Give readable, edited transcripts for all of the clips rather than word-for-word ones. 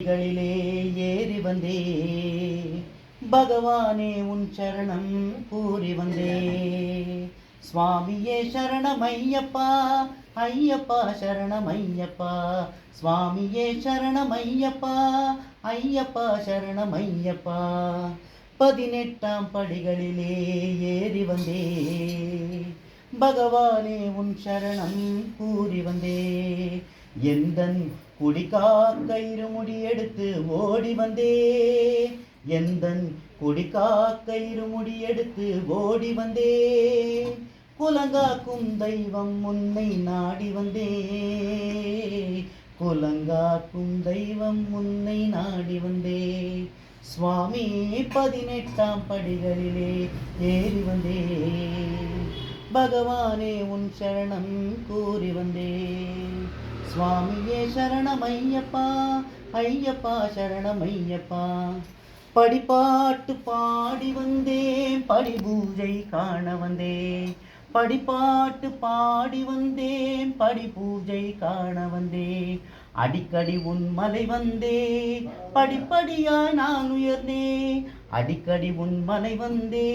களிலே ஏறி வந்தே பகவானே உன் சரணம் கூறி வந்தே. சுவாமியே சரணமையப்பா, ஐயப்பா சரணமையப்பா. சுவாமியே சரணமையப்பா, ஐயப்பா சரணமையப்பா. 18ஆம் படிகளிலே ஏறி வந்தே பகவானே உன் சரணம் கூறி வந்தே. எந்தன் குடிகாக்க இருமுடி எடுத்து ஓடி வந்தே. எந்தன் குடிகாக்க இருமுடி எடுத்து ஓடி வந்தே. குலங்காக்கும் தெய்வம் உன்னை நாடி வந்தே. குலங்காக்கும் தெய்வம் உன்னை நாடி வந்தே. சுவாமி 18ஆம் படிகளிலே ஏறி வந்தே பகவானே உன் சரணம் கூறி வந்தே. சுவாமியே சரணமையப்பா, ஐயப்பா சரணமையப்பா. படிப்பாட்டு பாடி வந்தேன், படி பூஜை காண வந்தேன். படிப்பாட்டு பாடி வந்தேன், படி பூஜை காண வந்தேன். அடிக்கடி உன் மலை வந்தே, படிப்படியாய் நான் உயர்ந்தே. அடிக்கடி உன் மலை வந்தே,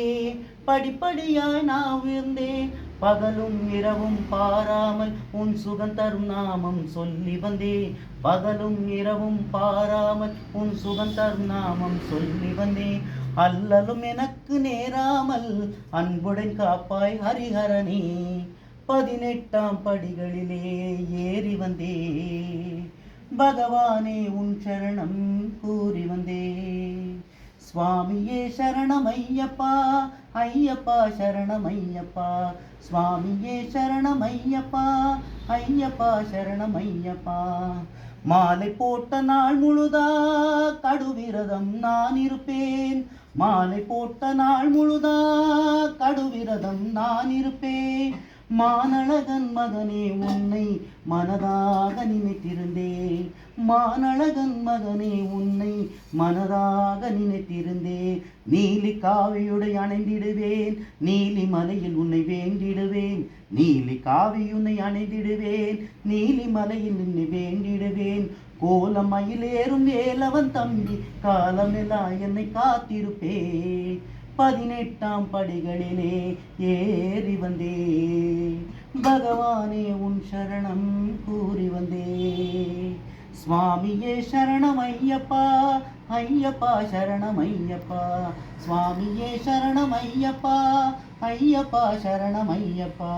படிப்படியாய் நான் உயர்ந்தே. பகலும் இரவும் பாராமல் உன் சுகம் தரும் நாமம் சொல்லி வந்தே. பகலும் இரவும் பாராமல் உன் சுகம் தரும் நாமம் சொல்லி வந்தே. அல்லலும் எனக்கு நேராமல் அன்புடன் காப்பாய் ஹரிஹரனே. 18ஆம் படிகளிலே ஏறி வந்தே பகவானே உன் சரணம் கூறி வந்தே. சுவாமியே சரணமையப்பா, ஐயப்பா சரணமையப்பா. சுவாமியே சரணமையப்பா, ஐயப்பா சரணமையப்பா. மாலை போட்ட நாள் முழுதா கடுவிரதம் நான் இருப்பேன். மாலை போட்ட நாள் முழுதா கடுவிரதம் நான் இருப்பேன். மானழகன் மகனே உன்னை மனதாக நினைத்திருந்தேன். மானழகன் மகனே உன்னை மனதாக நினைத்திருந்தேன். நீலி காவியுடை அணைந்திடுவேன், நீலி மலையில் உன்னை வேண்டிடுவேன். நீலி காவியுன்னை அணைந்திடுவேன், நீலி மலையில் உன்னை வேண்டிடுவேன். கோலம் மயிலேறும் வேலவன் தம்பி, காலமெல்லாம் என்னை காத்திருப்பேன். 18ஆம் படிகளிலே ஏறி வந்தே பகவானே உன் சரணம் கூறி வந்தே. சுவாமியே சரணமையப்பா, ஐயப்பா சரணமையப்பா. சுவாமியே சரணமையப்பா, ஐயப்பா சரணமையப்பா.